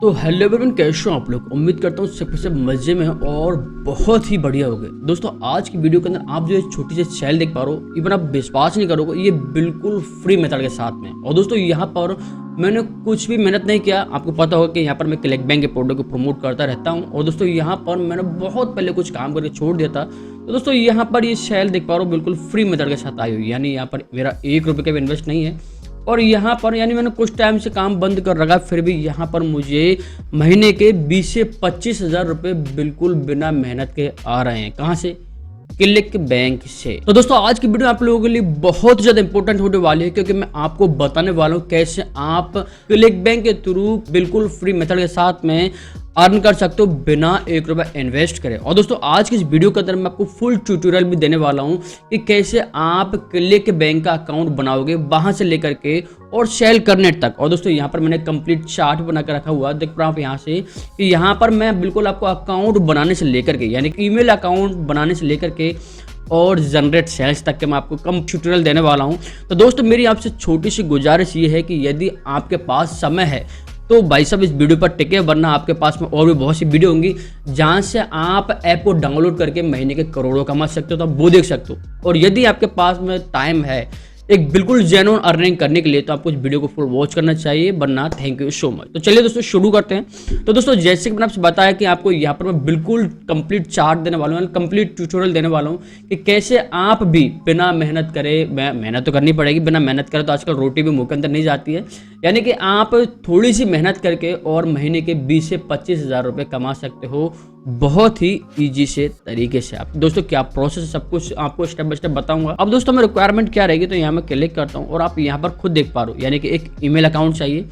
तो hello everyone, कैसे हो आप लोग। उम्मीद करता हूँ सब मजे में हो और बहुत ही बढ़िया हो गए। दोस्तों आज की वीडियो के अंदर आप जो है छोटी सी चैनल देख पा रहे हो, इवन आप विश्वास नहीं करोगे, ये बिल्कुल फ्री मेथड के साथ में। और दोस्तों यहाँ पर मैंने कुछ भी मेहनत नहीं किया। आपको पता होगा कि यहाँ पर मैं क्लिक बैंक के प्रोडक्ट को प्रमोट करता रहता हूँ। और दोस्तों यहाँ पर मैंने बहुत पहले कुछ काम करके छोड़ दिया था। तो दोस्तों यहाँ पर ये चैनल देख पा रहे हो, बिल्कुल फ्री मेथड के साथ आई हुई, यानी यहाँ पर मेरा 1 रुपये का भी इन्वेस्ट नहीं है। और यहाँ पर यानी मैंने कुछ टाइम से काम बंद कर रखा, फिर भी यहाँ पर मुझे महीने के 20 से 25 हज़ार रुपये बिल्कुल बिना मेहनत के आ रहे हैं। कहाँ से? क्लिक बैंक से। तो दोस्तों आज की वीडियो आप लोगों के लिए बहुत ज़्यादा इंपॉर्टेंट होने वाली है, क्योंकि मैं आपको बताने वाला हूँ कैसे आप क्लिक बैंक के थ्रू बिल्कुल फ्री मेथड के साथ में अर्न कर सकते हो बिना 1 रुपये इन्वेस्ट करें। और दोस्तों आज की इस वीडियो के अंदर मैं आपको फुल ट्यूटोरियल भी देने वाला हूं कि कैसे आप क्लिक बैंक का अकाउंट बनाओगे वहां से लेकर के और सेल करने तक। और दोस्तों यहाँ पर मैंने कंप्लीट चार्ट बना कर रखा हुआ, देख पा आप यहाँ से कि यहाँ पर मैं बिल्कुल आपको अकाउंट बनाने से लेकर के, यानी कि ईमेल अकाउंट बनाने से लेकर के और जनरेट सेल्स तक के मैं आपको कम ट्यूटोरियल देने वाला हूं। तो दोस्तों मेरी आपसे छोटी सी गुजारिश ये है कि यदि आपके पास समय है तो भाई साहब इस वीडियो पर टिके, वरना आपके पास में और भी बहुत सी वीडियो होंगी जहां से आप ऐप को डाउनलोड करके महीने के करोड़ों कमा सकते हो, तो आप वो देख सकते हो। और यदि आपके पास में टाइम है एक बिल्कुल जेन्युइन अर्निंग करने के लिए, तो आपको इस वीडियो को फुल वॉच करना चाहिए, वरना थैंक यू सो मच। तो चलिए दोस्तों शुरू करते हैं। तो दोस्तों जैसे कि मैंने आपसे बताया कि आपको यहाँ पर मैं बिल्कुल कंप्लीट चार्ट देने वाला हूँ, कंप्लीट ट्यूटोरियल देने वाला हूँ कि कैसे आप भी बिना मेहनत करे, मेहनत तो करनी पड़ेगी, बिना मेहनत करे तो आजकल रोटी भी मुंह के अंदर नहीं जाती है, यानी कि आप थोड़ी सी मेहनत करके और महीने के 20 से 25 हज़ार रुपये कमा सकते हो बहुत ही इजी से तरीके से। आप दोस्तों क्या प्रोसेस सब कुछ आपको स्टेप बाय स्टेप बताऊंगा। अब दोस्तों मैं रिक्वायरमेंट क्या रहेगी, तो यहाँ मैं क्लिक करता हूँ और आप यहाँ पर खुद देख पा रहे हो, यानी कि एक ईमेल अकाउंट चाहिए,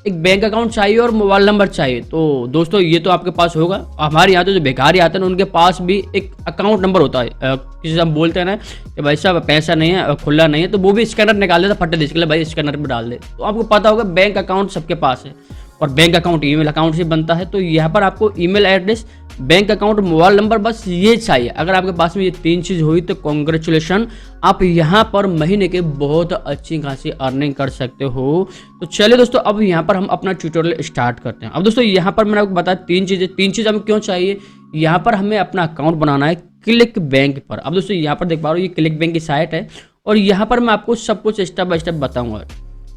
एक बैंक अकाउंट चाहिए और मोबाइल नंबर चाहिए। तो दोस्तों ये तो आपके पास होगा। हमारे यहाँ तो जो बेकारी आते हैं उनके पास भी एक अकाउंट नंबर होता है। किसी से हम बोलते हैं ना कि भाई साहब पैसा नहीं है, खुला नहीं है, तो वो भी स्कैनर निकाल देता, फटे देश के लिए भाई स्कैनर में डाल दे। तो आपको पता होगा बैंक अकाउंट सबके पास है और बैंक अकाउंट ईमेल अकाउंट से बनता है। तो यहाँ पर आपको email address, bank account, mobile number, बस ये चाहिए। अगर आपके पास में ये 3 चीज़ हुई तो कॉन्ग्रेचुलेशन, आप यहाँ पर महीने के बहुत अच्छी खासी अर्निंग कर सकते हो। तो चलिए दोस्तों अब यहाँ पर हम अपना ट्यूटोरियल स्टार्ट करते हैं। अब दोस्तों यहाँ पर मैंने आपको बताया 3 चीज़ हमें क्यों चाहिए। यहाँ पर हमें अपना अकाउंट बनाना है क्लिक बैंक पर। अब दोस्तों यहाँ पर देख पा रहे हो ये क्लिक बैंक की साइट है और यहाँ पर मैं आपको सब कुछ स्टेप बाय स्टेप बताऊँगा,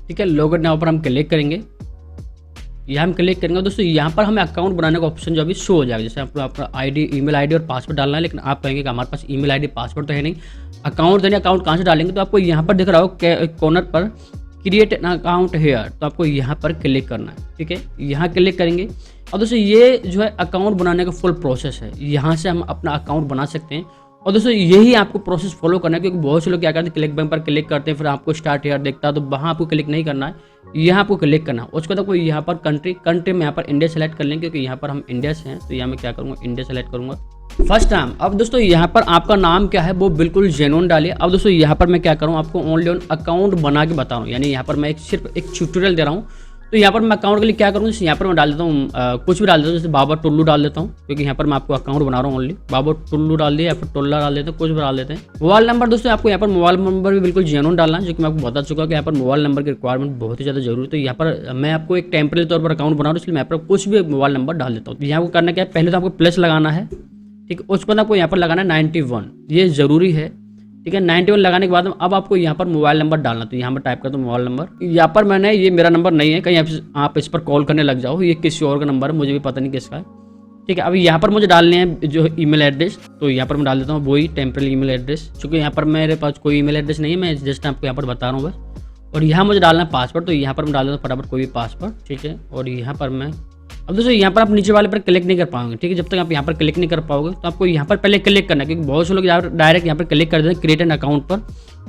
ठीक है। लॉगिन नाउ पर हम क्लिक करेंगे, यहाँ हम क्लिक करेंगे। दोस्तों यहाँ पर हमें अकाउंट बनाने का ऑप्शन जो अभी शो हो जाएगा, जैसे आपको अपना आईडी, ईमेल आईडी और पासवर्ड डालना है। लेकिन आप कहेंगे कि हमारे पास ईमेल आईडी पासवर्ड तो है नहीं, अकाउंट देने, अकाउंट कहाँ से डालेंगे। तो आपको यहाँ पर दिख रहा हो कॉर्नर पर क्रिएट एन अकाउंट हेयर, तो आपको यहाँ पर क्लिक करना है, ठीक है। यहाँ क्लिक करेंगे और दोस्तों ये जो है अकाउंट बनाने का फुल प्रोसेस है। यहाँ से हम अपना अकाउंट बना सकते हैं और दोस्तों यही आपको प्रोसेस फॉलो करना है, क्योंकि बहुत से लोग क्या करते हैं क्लिक बैंक पर क्लिक करते हैं, फिर आपको स्टार्ट हेयर देखता है, तो वहाँ आपको क्लिक नहीं करना है, यहाँ आपको क्लिक करना है। उसके बाद आपको यहाँ पर कंट्री में यहाँ पर इंडिया सेलेक्ट कर लेंगे, क्योंकि यहाँ पर हम इंडिया से हैं। तो यहाँ मैं क्या करूँगा, इंडिया सेलेक्ट करूँगा फर्स्ट टाइम। अब दोस्तों यहाँ पर आपका नाम क्या है वो बिल्कुल जेन्युइन डालिए। अब दोस्तों यहाँ पर मैं क्या करूँ, आपको ओनली ऑन अकाउंट बना के बता रहा हूँ, यानी यहाँ पर मैं सिर्फ एक ट्यूटोरियल दे रहा हूँ। तो यहाँ पर मैं अकाउंट के लिए क्या करूँ, यहाँ पर मैं डाल देता हूँ कुछ भी डाल देता हूँ, जैसे बाबा टुल्लू डाल देता हूँ, क्योंकि यहाँ पर मैं आपको अकाउंट बना रहा हूँ। ओनली बाबा टुल्लू डाल दिया या फिर टोल्ला डाल देते हैं, कुछ भी डाल देते हैं। मोबाइल नंबर दोस्तों आपको यहाँ पर मोबाइल नंबर भी बिल्कुल जेन्युइन डालना है, जो कि मैं आपको बता चुका कि यहाँ पर मोबाइल नंबर की रिक्वायरमेंट बहुत ही ज़्यादा जरूरी है। तो यहाँ पर मैं आपको एक टेम्परेरी तौर पर अकाउंट बना रहा हूँ, इसलिए मैं यहाँ पर कुछ भी मोबाइल नंबर डाल देता हूँ। यहाँ को करना क्या है, पहले तो आपको प्लस लगाना है, ठीक है। उसके बाद आपको यहाँ पर लगाना है 91, ये ज़रूरी है, ठीक है। 91 लगाने के बाद अब आपको यहाँ पर मोबाइल नंबर डालना। तो यहाँ पर टाइप करता हूँ मोबाइल नंबर। यहाँ पर मैंने, ये मेरा नंबर नहीं है, कहीं आप इस पर कॉल करने लग जाओ, ये किसी और का नंबर है, मुझे भी पता नहीं किसका है, ठीक है। अभी यहाँ पर मुझे डालने हैं जो ईमेल एड्रेस, तो यहाँ पर मैं डाल देता हूँ वही टेम्परेरी ईमेल एड्रेस, क्योंकि यहाँ पर मेरे पास कोई ईमेल एड्रेस नहीं है, मैं जस्ट आपको यहाँ पर बता रहा हूँ बस। और यहाँ मुझे डालना है पासवर्ड, तो यहाँ पर मैं डाल देता हूँ फटाफट कोई भी पासवर्ड, ठीक है। और यहाँ पर मैं, अब दोस्तों यहाँ पर आप नीचे वाले पर क्लिक नहीं कर पाओगे, ठीक है। जब तक आप यहाँ पर क्लिक नहीं कर पाओगे तो आपको यहाँ पर पहले क्लिक करना है, क्योंकि बहुत से लोग डायरेक्ट यहाँ पर क्लिक कर देते हैं क्रिएट एन अकाउंट पर,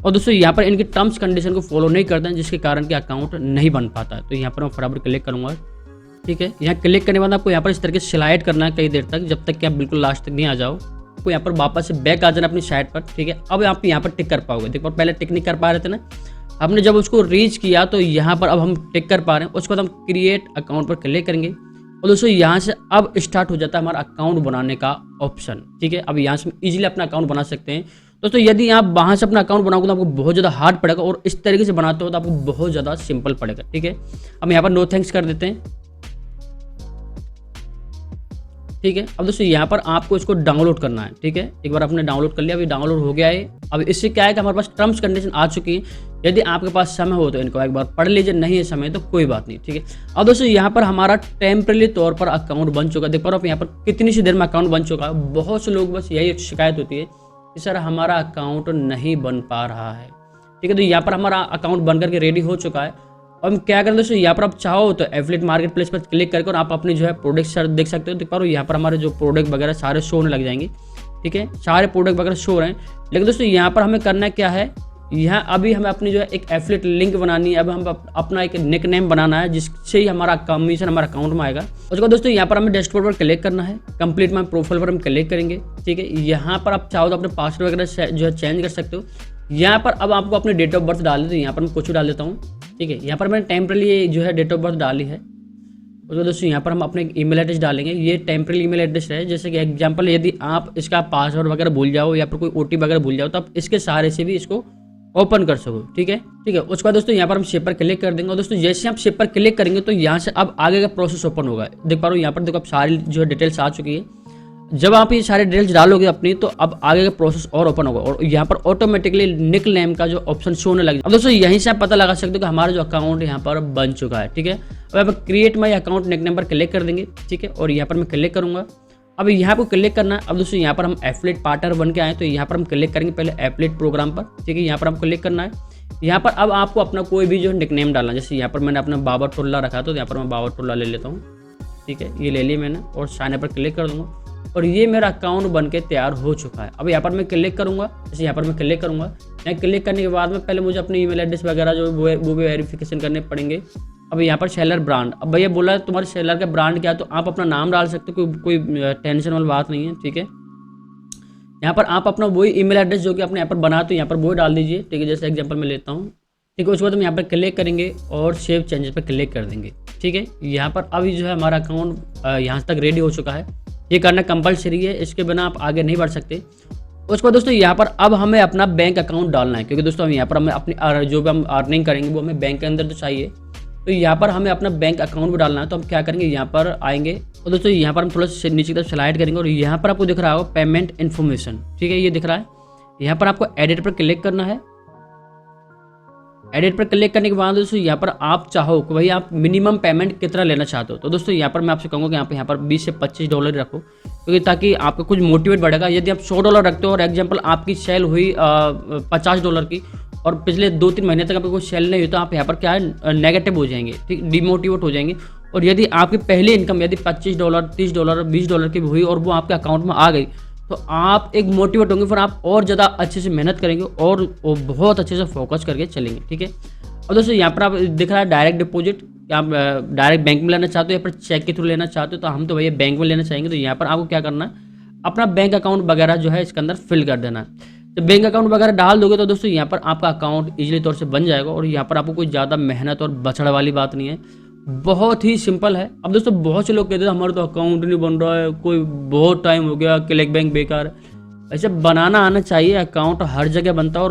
और दोस्तों यहाँ पर इनकी टर्म्स कंडीशन को फॉलो नहीं करते हैं, जिसके कारण कि अकाउंट नहीं बन पाता है। तो यहाँ पर मैं फटाफट क्लिक करूँगा, ठीक है। यहाँ क्लिक करने के बाद आपको यहाँ पर इस तरीके से स्लाइड करना है कई देर तक, जब तक कि आप बिल्कुल लास्ट तक नहीं आ जाओ। आपको यहाँ पर वापस से बैक आ जाना अपनी साइट पर, ठीक है। अब आप यहाँ पर टिक कर पाओगे, देखो पहले टिक नहीं कर पा रहे थे ना, हमने जब उसको रीच किया तो यहाँ पर अब हम टिक कर पा रहे हैं। उसके बाद हम क्रिएट अकाउंट पर क्लिक करेंगे और दोस्तों यहाँ से अब स्टार्ट हो जाता है हमारा अकाउंट बनाने का ऑप्शन, ठीक है। अब यहाँ से इजीली अपना अकाउंट बना सकते हैं। दोस्तों यदि आप वहाँ से अपना अकाउंट बनाओगे तो आपको बहुत ज़्यादा हार्ड पड़ेगा, और इस तरीके से बनाते हो तो आपको बहुत ज़्यादा सिंपल पड़ेगा, ठीक है। अब यहाँ पर नो थैंक्स कर देते हैं। ठीक है। अब दोस्तों यहाँ पर आपको इसको डाउनलोड करना है, ठीक है। एक बार आपने डाउनलोड कर लिया, अभी डाउनलोड हो गया है। अब इससे क्या है कि हमारे पास टर्म्स कंडीशन आ चुकी है। यदि आपके पास समय हो तो इनको एक बार पढ़ लीजिए, नहीं है समय तो कोई बात नहीं, ठीक है। अब दोस्तों यहाँ पर हमारा टेम्परेरी तौर पर अकाउंट बन चुका है। देख पा रहे हो यहाँ पर कितनी सी देर में अकाउंट बन चुका है। बहुत से लोग बस यही शिकायत होती है कि सर हमारा अकाउंट नहीं बन पा रहा है, ठीक है। तो यहाँ पर हमारा अकाउंट बन करके रेडी हो चुका है। अब हम क्या करें दोस्तों, यहाँ पर आप चाहो तो एफिलिएट मार्केट प्लेस पर क्लिक करके और आप अपने जो है प्रोडक्ट देख सकते हो। देख पा रहे हो यहाँ पर हमारे जो प्रोडक्ट वगैरह सारे शो होने लग जाएंगे, ठीक है। सारे प्रोडक्ट वगैरह शो हो रहे हैं। लेकिन दोस्तों यहाँ पर हमें करना क्या है, यहाँ अभी हमें अपनी जो है एक एफिलिएट लिंक बनानी है। अब हम अपना एक निक नेम बनाना है जिससे ही हमारा कमीशन हमारा अकाउंट में आएगा। उसके बाद दोस्तों यहाँ पर हमें डैशबोर्ड पर क्लिक करना है, कंप्लीट माई प्रोफाइल पर हम क्लिक करेंगे, ठीक है। यहाँ पर आप चाहो तो अपने पासवर्ड वगैरह जो है चेंज कर सकते हो। यहाँ पर अब आपको अपने डेट ऑफ बर्थ डालनी, तो यहाँ पर मैं कुछ डाल देता हूँ, ठीक है। यहाँ पर मैंने टेम्परेरी जो है डेट ऑफ बर्थ डाली है। उसके दोस्तों यहाँ पर हम अपने ईमेल एड्रेस डालेंगे। ये टेम्परेरी ईमेल एड्रेस है। जैसे कि एग्जांपल यदि आप इसका पासवर्ड वगैरह भूल जाओ या फिर कोई OTP वगैरह भूल जाओ तो आप इसके सहारे से भी इसको ओपन कर सको, ठीक है, ठीक है। उसके बाद दोस्तों यहाँ पर हम शेप पर क्लिक कर देंगे और दोस्तों जैसे आप शेप पर क्लिक करेंगे तो यहाँ से अब आगे का प्रोसेस ओपन होगा। देख पा रहे हो यहाँ पर देखो अब सारी जो है डिटेल्स आ चुकी है। जब आप ये सारे डिटेल्स डालोगे अपनी तो अब आगे का प्रोसेस और ओपन होगा और यहाँ पर ऑटोमेटिकली निक नेम का जो ऑप्शन शो होने लगे। अब दोस्तों यहीं से आप पता लगा सकते हो कि हमारा जो अकाउंट यहाँ पर बन चुका है, ठीक है। अब यहाँ पर create my account nickname पर क्लिक कर देंगे, ठीक है, और यहाँ पर मैं क्लिक करूंगा। अब यहाँ पर क्लिक करना है। अब दोस्तों यहाँ पर हम एफिलिएट पार्टनर बन के आए तो यहाँ पर हम क्लिक करेंगे पहले एफिलिएट प्रोग्राम पर, ठीक है। यहाँ पर हम क्लिक करना है। यहाँ पर अब आपको अपना कोई भी जो निक नेम डालना है। जैसे यहाँ पर मैंने अपना बाबर टुल्ला रखा तो यहाँ पर मैं बाबर टुल्ला ले लेता हूँ, ठीक है। ये ले लिया मैंने और साइन पर क्लिक कर दूंगा और ये मेरा अकाउंट बन के तैयार हो चुका है। अब यहाँ पर मैं क्लिक करूँगा, जैसे यहाँ पर मैं क्लिक करूँगा। यहाँ क्लिक करने के बाद में पहले मुझे अपनी ईमेल एड्रेस वगैरह जो वो भी वेरिफिकेशन करने पड़ेंगे। अब यहाँ पर सेलर ब्रांड, अब भैया बोला है तुम्हारे सेलर का ब्रांड क्या है, तो आप अपना नाम डाल सकते हो, कोई टेंशन वाली बात नहीं है, ठीक है। यहाँ पर आप अपना वही ईमेल एड्रेस जो कि आपने यहाँ पर बना तो यहाँ पर वही डाल दीजिए, ठीक है। जैसे एग्जांपल मैं लेता हूँ, ठीक है। उसके बाद हम यहाँ पर क्लिक करेंगे और सेव चेंजेस पर क्लिक कर देंगे, ठीक है। यहाँ पर अभी जो है हमारा अकाउंट यहाँ तक रेडी हो चुका है। ये करना कंपलसरी है, इसके बिना आप आगे नहीं बढ़ सकते। उसके बाद दोस्तों यहाँ पर अब हमें अपना बैंक अकाउंट डालना है, क्योंकि दोस्तों हम यहाँ पर हमें अपनी जो भी हम अर्निंग करेंगे वो हमें बैंक के अंदर तो चाहिए। तो यहाँ पर हमें अपना बैंक अकाउंट भी डालना है। तो हम क्या करेंगे, यहाँ पर आएंगे और दोस्तों यहाँ पर हम थोड़ा सा नीचे की तरफ स्लाइड करेंगे और यहाँ पर आपको दिख रहा होगा पेमेंट इन्फॉर्मेशन, ठीक है, ये दिख रहा है। यहाँ पर आपको एडिट पर क्लिक करना है। एडिट पर क्लिक करने के बाद दोस्तों यहाँ पर आप चाहो कि भाई आप मिनिमम पेमेंट कितना लेना चाहते हो, तो दोस्तों यहाँ पर मैं आपसे कहूँगा कि यहाँ पर 20 से 25 डॉलर रखो, क्योंकि ताकि आपका कुछ मोटिवेट बढ़ेगा। यदि आप 100 डॉलर रखते हो और एग्जांपल आपकी सेल हुई 50 डॉलर की और पिछले 2-3 महीने तक आपको कोई सेल नहीं हुई तो आप यहाँ पर क्या है नेगेटिव हो जाएंगे, ठीक, डिमोटिवेट हो जाएंगे। और यदि आपकी पहली इनकम यदि 25 डॉलर 30 डॉलर 20 डॉलर की हुई और वो आपके अकाउंट में आ गई तो आप एक मोटिवेट होंगे, फिर आप और ज़्यादा अच्छे से मेहनत करेंगे और बहुत अच्छे से फोकस करके चलेंगे, ठीक है। और दोस्तों यहाँ पर आप दिख रहा है डायरेक्ट डिपॉजिट, आप डायरेक्ट बैंक में लेना चाहते हो या फिर चेक के थ्रू लेना चाहते हो, तो हम तो भैया बैंक में लेना चाहेंगे। तो यहाँ पर आपको क्या करना है, अपना बैंक अकाउंट वगैरह जो है इसके अंदर फिल कर देना है। तो बैंक अकाउंट वगैरह डाल दोगे तो दोस्तों यहाँ पर आपका अकाउंट इजीली तौर से बन जाएगा और यहाँ पर आपको कोई ज़्यादा मेहनत और बछड़ वाली बात नहीं है, बहुत ही सिंपल है। अब दोस्तों बहुत से लोग कहते हैं हमारा तो अकाउंट नहीं बन रहा है, कोई बहुत टाइम हो गया, क्लिक बैंक बेकार है। ऐसे बनाना आना चाहिए। अकाउंट हर जगह बनता है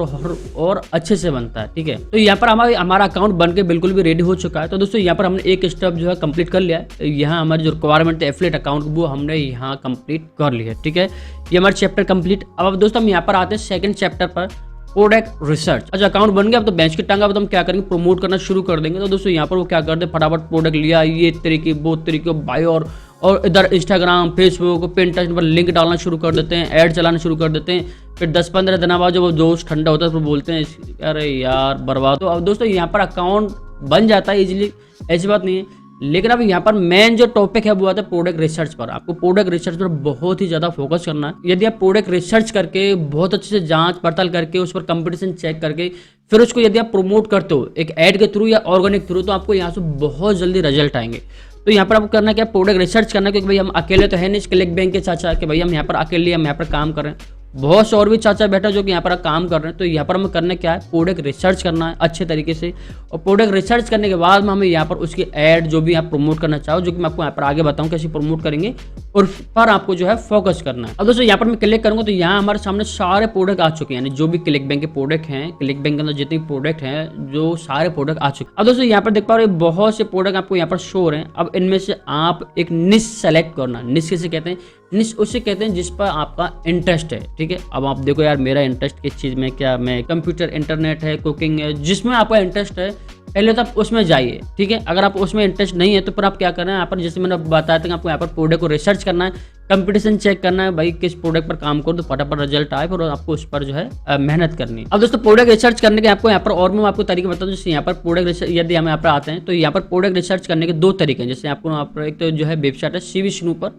और अच्छे से बनता है, ठीक है। तो यहाँ पर हमारा अकाउंट बन के बिल्कुल भी रेडी हो चुका है। तो दोस्तों यहाँ पर हमने एक स्टेप जो है कंप्लीट कर लिया है। यहाँ हमारी जो रिक्वायरमेंट है एफिलिएट अकाउंट वो हमने यहाँ कंप्लीट कर लिया है, ठीक है। ये हमारा चैप्टर कंप्लीट। अब दोस्तों हम यहाँ पर आते हैं सेकंड चैप्टर पर, प्रोडक्ट रिसर्च। अच्छा अकाउंट बन गया, अब तो बेंच की टांगा, अब तो हम क्या करेंगे प्रमोट करना शुरू कर देंगे। तो दोस्तों यहाँ पर वो क्या करते हैं फटाफट प्रोडक्ट लिया, ये तरीके वो तरीके बायो और इधर इंस्टाग्राम फेसबुक पिंटरेस्ट पर लिंक डालना शुरू कर देते हैं, ऐड चलाना शुरू कर देते हैं। फिर 10-15 दिन बाद जब वो जोश ठंडा होता है तो बोलते हैं अरे यार बर्बाद। तो अब दोस्तों यहाँ पर अकाउंट बन जाता है इजीली, ऐसी बात नहीं है। लेकिन अब यहाँ पर मेन जो टॉपिक है वो आता है प्रोडक्ट रिसर्च पर। आपको प्रोडक्ट रिसर्च पर बहुत ही ज़्यादा फोकस करना है। यदि आप प्रोडक्ट रिसर्च करके बहुत अच्छे से जांच पड़ताल करके उस पर कंपटीशन चेक करके फिर उसको यदि आप प्रमोट करते हो एक ऐड के थ्रू या ऑर्गेनिक थ्रू, तो आपको यहाँ से बहुत जल्दी रिजल्ट आएंगे। तो यहाँ पर आपको करना क्या, प्रोडक्ट रिसर्च करना, क्योंकि भाई हम अकेले तो है नहीं क्लिक बैंक के चाचा कि भाई हम यहाँ पर अकेले हम यहाँ पर काम कर रहे हैं। बहुत से और भी चाचा बैठा जो कि यहाँ पर काम कर रहे हैं। तो यहाँ पर हमें करना क्या है, प्रोडक्ट रिसर्च करना है अच्छे तरीके से, और प्रोडक्ट रिसर्च करने के बाद में हमें यहाँ पर उसकी ऐड जो भी आप प्रमोट करना चाहो, जो कि मैं आपको यहाँ पर आगे बताऊँ कैसे प्रमोट करेंगे, और पर आपको जो है फोकस करना है। अब दोस्तों यहाँ पर मैं क्लिक करूँगा तो यहाँ हमारे सामने सारे प्रोडक्ट आ चुके हैं, यानी जो भी क्लिक बैंक के प्रोडक्ट हैं, क्लिक बैंक के अंदर जितने प्रोडक्ट हैं, जो सारे प्रोडक्ट आ चुके हैं। अब दोस्तों यहाँ पर देख पा रहे हो बहुत से प्रोडक्ट आपको यहाँ पर शो हो रहे हैं। अब इनमें से आप एक निश सेलेक्ट करना। निश किसे कहते हैं, निश उसे कहते हैं जिस पर आपका इंटरेस्ट है, ठीक है। अब आप देखो यार मेरा इंटरेस्ट किस चीज़ में, क्या मैं कंप्यूटर, इंटरनेट है, कुकिंग है, जिसमें आपका इंटरेस्ट है पहले तो आप उसमें जाइए, ठीक है। अगर आप उसमें इंटरेस्ट नहीं है तो फिर आप क्या करना है, यहाँ पर जैसे मैंने बताया था कि आपको यहाँ पर प्रोडक्ट को रिसर्च करना है, कंपटीशन चेक करना है, भाई किस प्रोडक्ट पर काम करो तो फटाफट रिजल्ट आए, और आपको उस पर जो है मेहनत करनी है। अब दोस्तों प्रोडक्ट रिसर्च करने के आपको यहाँ पर और मैं आपको तरीके बता दूं। जैसे यहाँ पर प्रोडक्ट रिसर्च यदि हम यहाँ पर आते हैं तो यहाँ पर प्रोडक्ट रिसर्च करने के 2 तरीके हैं। जैसे आपको यहाँ पर एक तो जो है वेबसाइट है सीवी स्नूपर,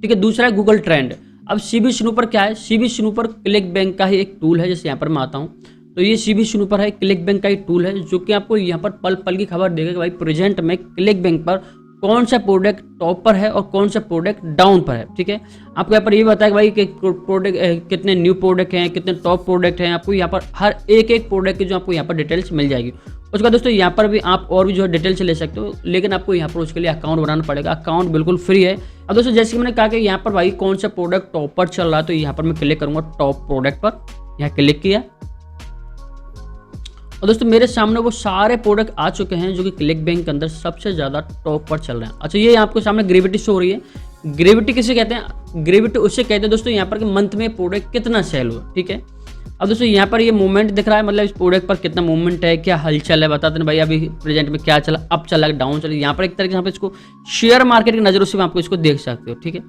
ठीक है, दूसरा है गूगल ट्रेंड। अब सीवी स्नूपर क्या है, सीवी स्नूपर क्लिक बैंक का ही एक टूल है। जैसे यहाँ पर मैं आता हूँ तो ये सीवी स्नूपर है, क्लिक बैंक का एक टूल है जो कि आपको यहाँ पर पल पल की खबर देगा कि भाई प्रेजेंट में क्लिक बैंक पर कौन सा प्रोडक्ट टॉप पर है और कौन सा प्रोडक्ट डाउन पर है, ठीक है। आपको यहाँ पर ये बताया कि भाई कि प्रोडक्ट कितने न्यू प्रोडक्ट हैं, कितने टॉप प्रोडक्ट हैं, आपको यहाँ पर हर एक प्रोडक्ट की जो आपको यहाँ पर डिटेल्स मिल जाएगी। उसके बाद दोस्तों यहाँ पर भी आप और भी जो है डिटेल्स ले सकते हो, लेकिन आपको यहाँ पर उसके लिए अकाउंट बनाना पड़ेगा। अकाउंट बिल्कुल फ्री है। अब दोस्तों जैसे कि मैंने कहा कि यहाँ पर भाई कौन सा प्रोडक्ट टॉप पर चल रहा है, तो यहाँ पर मैं क्लिक करूँगा टॉप प्रोडक्ट पर, यहाँ क्लिक किया और दोस्तों मेरे सामने वो सारे प्रोडक्ट आ चुके हैं जो कि क्लिक बैंक के अंदर सबसे ज़्यादा टॉप पर चल रहे हैं। अच्छा ये आपको सामने ग्रेविटी शो हो रही है। ग्रेविटी किसे कहते हैं, ग्रेविटी उससे कहते हैं दोस्तों यहाँ पर कि मंथ में प्रोडक्ट कितना सेल हुआ, ठीक है। अब दोस्तों यहाँ पर ये मूवमेंट दिख रहा है, मतलब इस प्रोडक्ट पर कितना मूवमेंट है, क्या हलचल है, बताते हैं भाई अभी प्रेजेंट में क्या चला, अप चला डाउन चला। यहाँ पर एक तरीके से आप इसको शेयर मार्केट की नज़रों से आपको इसको देख सकते हो, ठीक है।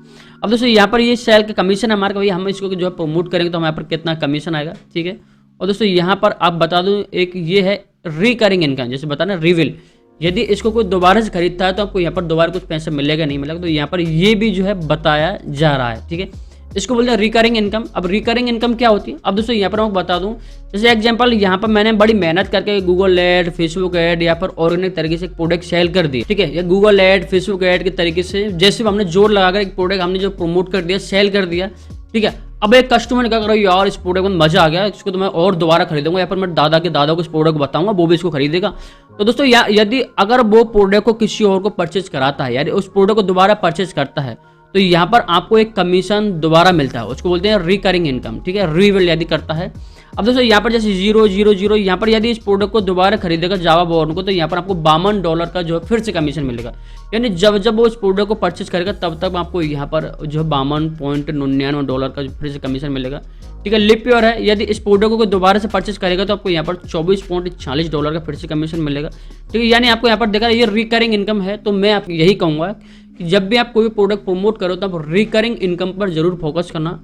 अब दोस्तों यहाँ पर ये सेल का कमीशन है हमारे, भाई हम इसको जो है प्रमोट करेंगे तो हमारे पर कितना कमीशन आएगा, ठीक है। और दोस्तों यहाँ पर आप बता दूं एक ये है रिकरिंग इनकम, जैसे बताना रिविल, यदि इसको कोई दोबारा से खरीदता है तो आपको यहाँ पर दोबारा कुछ पैसा मिलेगा नहीं मिलेगा, तो यहाँ पर ये भी जो है बताया जा रहा है, ठीक है। इसको बोलते हैं रिकरिंग इनकम। अब रिकरिंग इनकम क्या होती है, अब दोस्तों यहाँ पर मैं बता दूं, जैसे एग्जांपल यहाँ पर मैंने बड़ी मेहनत करके गूगल एड, फेसबुक एड या पर ऑर्गेनिक तरीके से प्रोडक्ट सेल कर दिए, ठीक है, या गूगल एड, फेसबुक एड के तरीके से जैसे हमने जोर लगाकर एक प्रोडक्ट हमने जो प्रमोट कर दिया, सेल कर दिया, ठीक है। अब एक कस्टमर ने क्या करो, यार इस प्रोडक्ट में मजा आ गया, इसको तो मैं और दोबारा खरीदूंगा, या पर मैं दादा के दादा को इस प्रोडक्ट को बताऊंगा, वो भी इसको खरीदेगा। तो दोस्तों यदि अगर वो प्रोडक्ट को किसी और को परचेज कराता है, यानी उस प्रोडक्ट को दोबारा परचेज करता है, तो यहाँ पर आपको एक कमीशन दोबारा मिलता है, उसको बोलते हैं रिकरिंग इनकम, ठीक है, रिविल यदि करता है। अब दोस्तों यहाँ पर जैसे 000 यहाँ पर यदि इस प्रोडक्ट को दोबारा खरीदेगा जावा बॉर्न को, तो यहाँ पर आपको $52 का जो है फिर से कमीशन मिलेगा, यानी जब वो इस प्रोडक्ट को परचेज करेगा तब तक आपको यहाँ पर जो है $52.99 का फिर से कमीशन मिलेगा, ठीक है। लिप ईयर है, यदि इस प्रोडक्ट को दोबारा से परचेज करेगा तो आपको यहाँ पर $24.40 का फिर से कमीशन मिलेगा, ठीक है। यानी आपको यहाँ पर देखा ये रिकरिंग इनकम है। तो मैं आपको यही कहूँगा कि जब भी आप कोई प्रोडक्ट प्रमोट करो तो आप रिकरिंग इनकम पर जरूर फोकस करना।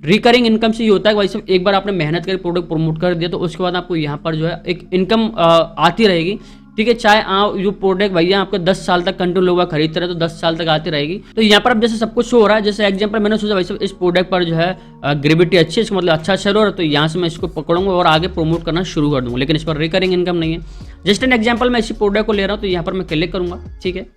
रिकरिंग इनकम से ये होता है कि भाई साहब एक बार आपने मेहनत करके प्रोडक्ट प्रमोट कर दिया तो उसके बाद आपको यहाँ पर जो है एक इनकम आती रहेगी, ठीक है। चाहे आप जो प्रोडक्ट भैया आपको 10 साल तक कंटिन्यू लोग खरीदते रहे तो 10 साल तक आती रहेगी। तो यहाँ पर अब जैसे सब कुछ शो हो रहा है, जैसे एग्जाम्पल मैंने सोचा भाई साहब इस प्रोडक्ट पर जो है ग्रेविटी अच्छी है, इसका मतलब अच्छा सेल हो रहा है, तो यहाँ से मैं इसको पकड़ूंगा और आगे प्रमोट करना शुरू कर दूंगा, लेकिन इस पर रिकरिंग इनकम नहीं है। जस्ट एन एग्जाम्पल मैं इसी प्रोडक्ट को ले रहा हूँ, तो यहाँ पर मैं क्लिक करूंगा, ठीक है।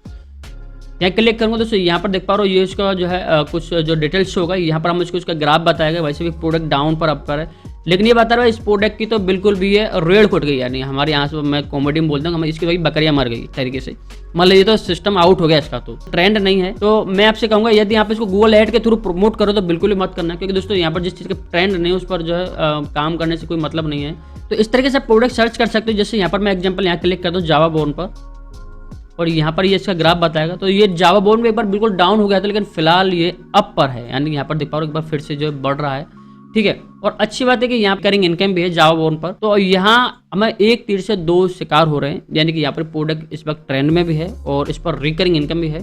यहाँ क्लिक करूँगा तो यहाँ पर देख पा रहा हूँ ये इसका जो है कुछ जो डिटेल्स होगा, यहाँ पर हम इसको इसका ग्राफ बताएगा, वैसे भी प्रोडक्ट डाउन पर अप पर है, लेकिन ये बता रहा है इस प्रोडक्ट की तो बिल्कुल भी ये रेड फुट गई, यानी हमारे यहाँ से मैं कॉमेडी में बोलता हूँ, इसकी भाई बकरियाँ मर गई तरीके से, मतलब ये तो सिस्टम आउट हो गया, इसका तो ट्रेंड नहीं है। तो मैं आपसे कहूँगा यदि आप इसको गूगल एड के थ्रू प्रमोट करो तो बिल्कुल भी मत करना, क्योंकि दोस्तों यहाँ पर जिस चीज़ का ट्रेंड नहीं है उस पर जो है काम करने से कोई मतलब नहीं है। तो इस तरीके से प्रोडक्ट सर्च कर सकते हो। जैसे यहाँ पर मैं एग्जाम्पल यहाँ क्लिक करता हूँ जावा बोर्न पर, और यहाँ पर ये इसका ग्राफ बताएगा, तो ये जावा बोर्न में एक बार बिल्कुल डाउन हो गया था, लेकिन फिलहाल ये अप पर है, यानी यहाँ पर देख पा रहे हो एक बार फिर से जो है बढ़ रहा है, ठीक है। और अच्छी बात है कि यहाँ करिंग इनकम भी है जावा बोर्न पर, तो यहाँ हमें एक तीर से 2 शिकार हो रहे हैं, यानी कि यहाँ पर प्रोडक्ट इस वक्त ट्रेंड में भी है और इस पर रिकरिंग इनकम भी है।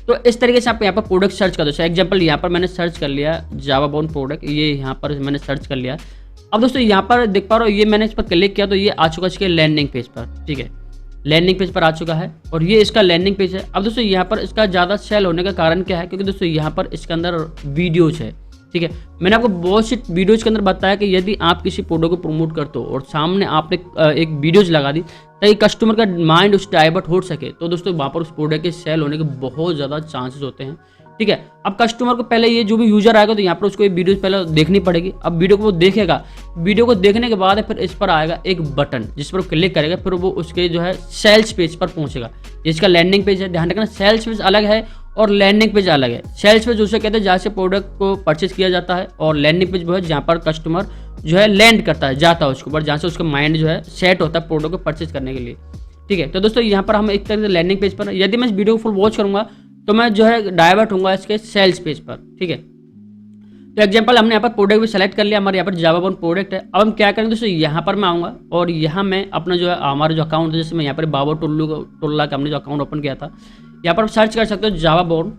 तो इस तरीके से आप यहाँ पर प्रोडक्ट सर्च कर दो। एग्जाम्पल यहाँ पर मैंने सर्च कर लिया जावा बोर्न प्रोडक्ट, ये यहाँ पर मैंने सर्च कर लिया। अब दोस्तों यहाँ पर देख पा रहे हो ये मैंने इस पर क्लिक किया तो ये आ चुका इसके लैंडिंग पेज पर, ठीक है, लैंडिंग पेज पर आ चुका है और ये इसका लैंडिंग पेज है। अब दोस्तों यहाँ पर इसका ज़्यादा सेल होने का कारण क्या है, क्योंकि दोस्तों यहाँ पर इसके अंदर वीडियोज है, ठीक है। मैंने आपको बहुत सी वीडियोज के अंदर बताया कि यदि आप किसी प्रोडक्ट को प्रमोट करते हो और सामने आपने एक वीडियोज लगा दी ताकि कस्टमर का माइंड उस डाइवर्ट हो सके, तो दोस्तों वहाँ पर उस प्रोडक्ट के सेल होने के बहुत ज़्यादा चांसेस होते हैं, ठीक है। अब कस्टमर को पहले ये जो भी यूजर आएगा तो यहाँ पर उसको ये वीडियो पहले देखनी पड़ेगी। अब वीडियो को वो देखेगा, वीडियो को देखने के बाद फिर इस पर आएगा एक बटन जिस पर वो क्लिक करेगा, फिर वो उसके जो है सेल्स पेज पर पहुंचेगा। इसका लैंडिंग पेज है, ध्यान रखना सेल्स पेज अलग है और लैंडिंग पेज अलग है। सेल्स पेज उसे कहते हैं जहाँ से प्रोडक्ट को परचेज किया जाता है, और लैंडिंग पेज वो है जहाँ पर कस्टमर जो है लैंड करता है, जाता है उसके ऊपर, जहाँ से उसका माइंड जो है सेट होता है प्रोडक्ट को परचेज करने के लिए। ठीक है, तो दोस्तों यहाँ पर हम एक तरह से लैंडिंग पेज पर, यदि मैं इस वीडियो को फुल वॉच करूंगा तो मैं जो है डाइवर्ट होऊंगा इसके सेल्स पेज पर। ठीक है, तो एग्जांपल हमने यहाँ पर प्रोडक्ट भी सेलेक्ट कर लिया, हमारे यहाँ पर जावा बोर्न प्रोडक्ट है। अब हम क्या करेंगे दोस्तों, यहाँ पर मैं आऊँगा और यहाँ मैं अपना जो है हमारा जो अकाउंट है, जैसे मैं यहाँ पर बाबा टुल्ला का हमने जो अकाउंट ओपन किया था, यहाँ पर सर्च कर सकते हो जावा बोर्न।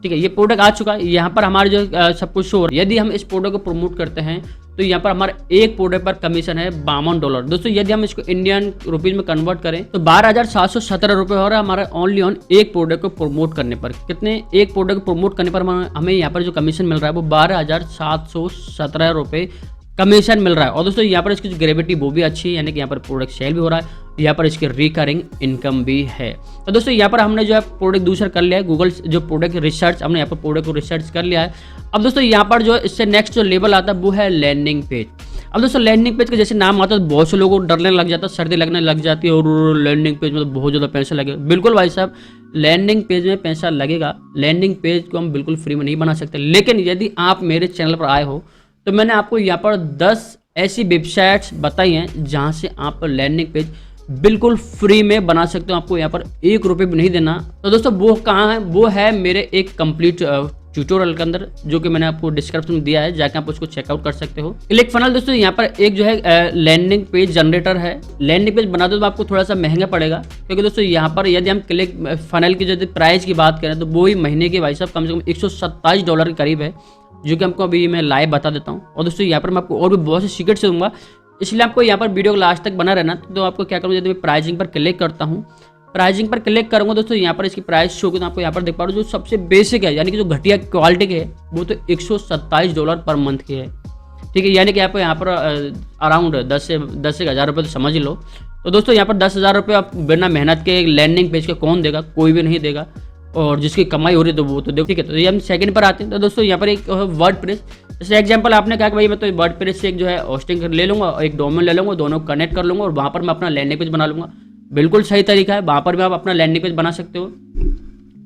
ठीक है, ये प्रोडक्ट आ चुका है, यहाँ पर हमारे जो सब कुछ शो हो रहा है। यदि हम इस प्रोडक्ट को प्रमोट करते हैं तो यहाँ पर हमारा एक प्रोडक्ट पर कमीशन है $52। दोस्तों यदि हम इसको इंडियन रुपीज में कन्वर्ट करें तो 12,717 रुपये हो रहा है हमारा ओनली ऑन एक प्रोडक्ट को प्रमोट करने पर। कितने, एक प्रोडक्ट को प्रमोट करने पर हमें यहाँ पर जो कमीशन मिल रहा है वो 12,717 रुपये कमीशन मिल रहा है। और दोस्तों यहाँ पर इसकी जो ग्रेविटी वो भी अच्छी है, यानी कि यहाँ पर प्रोडक्ट सेल भी हो रहा है, यहाँ पर इसकी रिकरिंग इनकम भी है। तो दोस्तों यहाँ पर हमने जो है प्रोडक्ट दूसरा कर लिया है, गूगल जो प्रोडक्ट रिसर्च, हमने यहाँ पर प्रोडक्ट को रिसर्च कर लिया है। अब दोस्तों यहाँ पर जो इससे नेक्स्ट जो लेवल आता है वो है लैंडिंग पेज। अब दोस्तों लैंडिंग पेज का जैसे नाम आता है बहुत से लोगों को डरने लग जाता है, सर्दी लगने लग जाती है, और लैंडिंग पेज में तो बहुत ज़्यादा पैसा लगेगा। बिल्कुल भाई साहब, लैंडिंग पेज में पैसा लगेगा। लैंडिंग पेज को हम बिल्कुल फ्री में नहीं बना सकते, लेकिन यदि आप मेरे चैनल पर आए हो तो मैंने आपको यहाँ पर 10 ऐसी वेबसाइट्स बताई हैं जहाँ से आप लैंडिंग पेज बिल्कुल फ्री में बना सकते हो, आपको यहाँ पर ₹1 भी नहीं देना। तो दोस्तों वो कहाँ है, वो है मेरे एक कंप्लीट ट्यूटोरियल के अंदर, जो कि मैंने आपको डिस्क्रिप्शन में दिया है, जाके आप उसको चेकआउट कर सकते हो। क्लिक फनल दोस्तों यहाँ पर एक जो है लैंडिंग पेज जनरेटर है। लैंडिंग पेज बना दो तो आपको थोड़ा सा महंगा पड़ेगा, क्योंकि दोस्तों यहाँ पर यदि हम क्लिक फनल की यदि प्राइस की बात करें तो वो ही महीने के भाई साहब कम से कम $127 के करीब है, जो कि हमको अभी मैं लाइव बता देता हूँ। और दोस्तों यहाँ पर मैं आपको और भी बहुत से सीक्रेट्स दूंगा, इसलिए आपको यहाँ पर वीडियो को लास्ट तक बना रहना। तो आपको क्या करूँगा, यदि मैं प्राइसिंग पर क्लिक करता हूँ, प्राइसिंग पर क्लिक करूँगा दोस्तों, यहाँ पर इसकी प्राइस शो की तो आपको यहाँ पर देख पा रहा हूँ, जो सबसे बेसिक है यानी कि जो घटिया क्वालिटी की है वो तो $127 पर मंथ की है। ठीक है, यानी कि आपको यहाँ पर अराउंड 10 से 10,000 रुपये तो समझ ही लो। तो दोस्तों यहाँ पर 10,000 रुपये आप बिना मेहनत के लैंडिंग पेज के कौन देगा, कोई भी नहीं देगा, और जिसकी कमाई हो रही है तो वो तो देखो। ठीक है, तो ये हम सेकंड पर आते हैं। तो दोस्तों यहाँ पर एक वर्डप्रेस, जैसे एग्जांपल आपने कहा कि भाई मैं तो वर्डप्रेस से एक जो है होस्टिंग ले लूँगा और एक डोमेन ले लूँगा, दोनों कनेक्ट कर लूँगा और वहाँ पर मैं अपना लैंडिंग पेज बना लूँगा। बिल्कुल सही तरीका है, वहाँ पर भी आप अपना लैंडिंग पेज बना सकते हो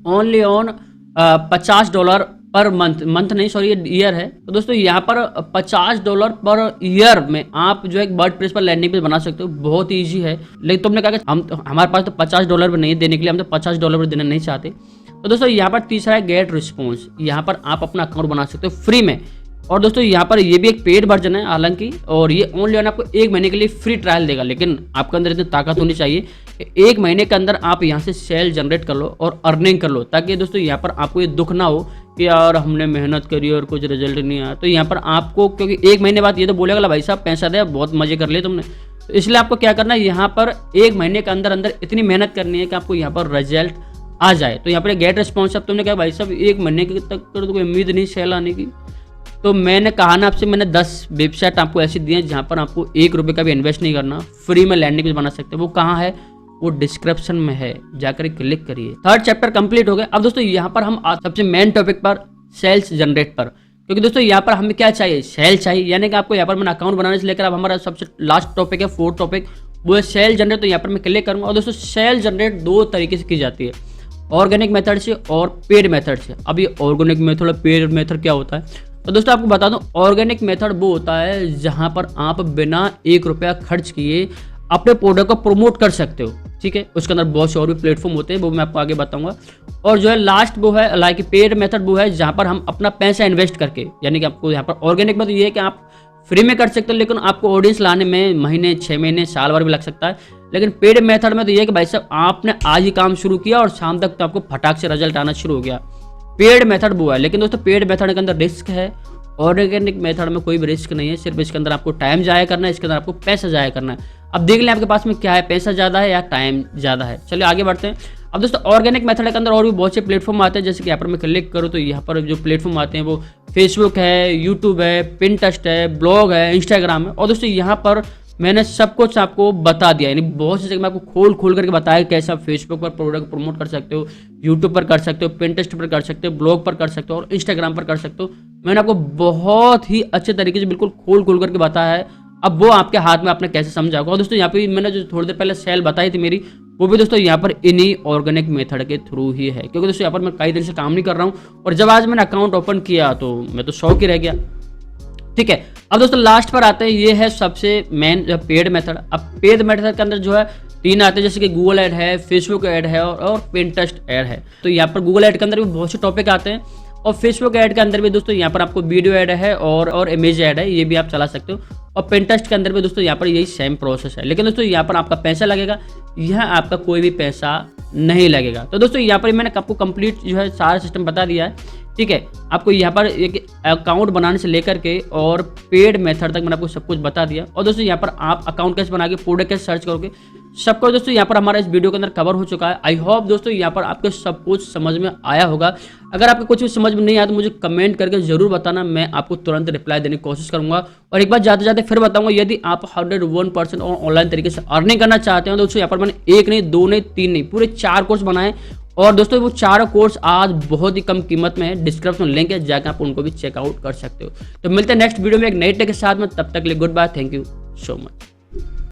ओनली ऑन $50 पर मंथ नहीं, सॉरी ये ईयर है। तो दोस्तों यहाँ पर $50 पर ईयर में आप जो एक वर्डप्रेस पर लैंडिंग पेज बना सकते हो, बहुत ईजी है। लेकिन तुमने कहा कि हमारे पास तो $50 भी नहीं देने के लिए, हम तो $50 भी देना नहीं चाहते। तो दोस्तों यहाँ पर तीसरा है गेट रिस्पॉन्स, यहाँ पर आप अपना अकाउंट बना सकते हो फ्री में। और दोस्तों यहाँ पर ये भी एक पेड वर्जन है हालांकि, और ये ओनली ऑन आपको 1 महीने के लिए फ्री ट्रायल देगा, लेकिन आपके अंदर इतनी ताकत होनी चाहिए कि 1 महीने के अंदर आप यहाँ से सेल जनरेट कर लो और अर्निंग कर लो, ताकि दोस्तों यहाँ पर आपको ये दुख ना हो कि यार हमने मेहनत करी और कुछ रिजल्ट नहीं आया। तो यहाँ पर आपको, क्योंकि 1 महीने बाद ये तो बोलेगा भाई साहब पैसा दे, बहुत मजे कर लिए तुमने, तो इसलिए आपको क्या करना है, यहाँ पर 1 महीने के अंदर अंदर इतनी मेहनत करनी है कि आपको यहाँ पर रिजल्ट आ जाए। तो यहाँ पर गेट रिस्पॉन्स, अब तुमने कहा भाई साहब 1 महीने तक तो कोई उम्मीद नहीं सेल आने की, तो मैंने कहा ना आपसे, मैंने 10 वेबसाइट आपको ऐसी दी हैं जहाँ पर आपको ₹1 का भी इन्वेस्ट नहीं करना, फ्री में लैंडिंग पेज बना सकते हैं। वो कहाँ है, वो डिस्क्रिप्शन में है, जाकर क्लिक करिए। 3rd चैप्टर कंप्लीट हो गया। अब दोस्तों यहाँ पर हम सबसे मेन टॉपिक पर, सेल्स जनरेट पर, क्योंकि दोस्तों यहाँ पर हमें क्या चाहिए, सेल चाहिए, यानी कि आपको यहाँ पर मैंने अकाउंट बनाने से लेकर अब हमारा सबसे लास्ट टॉपिक है 4th टॉपिक, वो है सेल जनरेट। तो यहाँ पर मैं क्लिक करूँगा और दोस्तों सेल जनरेट 2 तरीके से की जाती है, ऑर्गेनिक मेथड से और पेड मेथड से। अब ये ऑर्गेनिक मेथड और पेड मेथड क्या होता है, तो दोस्तों आपको बता दूं, ऑर्गेनिक मेथड वो होता है जहां पर आप बिना ₹1 खर्च किए अपने प्रोडक्ट को प्रमोट कर सकते हो। ठीक है, उसके अंदर बहुत से और भी प्लेटफॉर्म होते हैं, वो मैं आपको आगे बताऊंगा। और जो है लास्ट वो है लाइक पेड मेथड, वो है जहां पर हम अपना पैसा इन्वेस्ट करके, यानी कि आपको यहाँ पर ऑर्गेनिक में तो ये है कि आप फ्री में कर सकते हो, लेकिन आपको ऑडियंस लाने में महीने, 6 महीने, साल भर भी लग सकता है। लेकिन पेड मेथड में तो ये है कि भाई साहब आपने आज ही काम शुरू किया और शाम तक तो आपको फटाक से रिजल्ट आना शुरू हो गया। पेड मेथड वो है, लेकिन दोस्तों पेड मेथड के अंदर रिस्क है, ऑर्गेनिक मेथड में कोई भी रिस्क नहीं है, सिर्फ इसके अंदर आपको टाइम जाया करना है, इसके अंदर आपको पैसा जाया करना है। अब देख लें आपके पास में क्या है, पैसा ज़्यादा है या टाइम ज़्यादा है। चलिए आगे बढ़ते हैं। अब दोस्तों ऑर्गेनिक मेथड के अंदर और भी बहुत से प्लेटफॉर्म आते हैं, जैसे कि यहाँ पर मैं क्लिक करूँ तो यहाँ पर जो प्लेटफॉर्म आते हैं वो फेसबुक है, यूट्यूब है, पिंटरेस्ट है, ब्लॉग है, इंस्टाग्राम है। और दोस्तों यहाँ पर मैंने सब कुछ आपको बता दिया, यानी बहुत सी जगह मैं आपको खोल खोल करके बताया कैसे आप फेसबुक पर प्रोडक्ट प्रमोट कर सकते हो, यूट्यूब पर कर सकते हो, पिंटरेस्ट पर कर सकते हो, ब्लॉग पर कर सकते हो और इंस्टाग्राम पर कर सकते हो। मैंने आपको बहुत ही अच्छे तरीके से बिल्कुल खोल खोल करके बताया है। अब वो आपके हाथ में आपने कैसे समझा। और दोस्तों यहाँ पे मैंने जो थोड़ी देर पहले सेल बताई थी मेरी, वो भी दोस्तों यहाँ पर इन्हीं ऑर्गेनिक मेथड के थ्रू ही है, क्योंकि दोस्तों यहाँ पर मैं कई दिन से काम नहीं कर रहा हूँ और जब आज मैंने अकाउंट ओपन किया तो मैं तो शौक ही रह गया। ठीक है, अब दोस्तों लास्ट पर आते हैं, ये है सबसे मेन पेड मेथड। अब पेड मेथड के अंदर जो है 3 आते हैं, जैसे कि गूगल ऐड है, फेसबुक ऐड है और पिंटरेस्ट ऐड है। तो यहाँ पर गूगल ऐड के अंदर भी बहुत से टॉपिक आते हैं और फेसबुक ऐड के अंदर भी दोस्तों यहाँ पर आपको वीडियो ऐड है और इमेज ऐड है, ये भी आप चला सकते हो। और पिंटरेस्ट के अंदर भी दोस्तों यहाँ पर यही सेम प्रोसेस है, लेकिन दोस्तों यहाँ पर आपका पैसा लगेगा, यहाँ आपका कोई भी पैसा नहीं लगेगा। तो दोस्तों यहाँ पर मैंने आपको कंप्लीट जो है सारा सिस्टम बता दिया है। ठीक है, आपको यहाँ पर एक अकाउंट बनाने से लेकर के और पेड मेथड तक मैंने आपको सब कुछ बता दिया। और दोस्तों यहाँ पर आप अकाउंट कैसे बना के प्रोडक्ट कैसे सर्च करोगे, सब कुछ दोस्तों यहाँ पर हमारा इस वीडियो के अंदर कवर हो चुका है। आई होप दोस्तों यहाँ पर आपको सब कुछ समझ में आया होगा। अगर आपको कुछ भी समझ में नहीं आया तो मुझे कमेंट करके जरूर बताना, मैं आपको तुरंत रिप्लाई देने की कोशिश करूंगा। और एक बार जाते जाते फिर बताऊंगा, यदि आप 101% ऑनलाइन तरीके से अर्निंग करना चाहते हो तो दोस्तों यहाँ पर मैंने 1 नहीं 2 नहीं 3 नहीं पूरे 4 कोर्स बनाए। और दोस्तों वो 4 कोर्स आज बहुत ही कम कीमत में है, डिस्क्रिप्शन में लिंक है, जाकर आप उनको भी चेकआउट कर सकते हो। तो मिलते हैं नेक्स्ट वीडियो में एक नई टेक के साथ में, तब तक के लिए goodbye, thank you so much.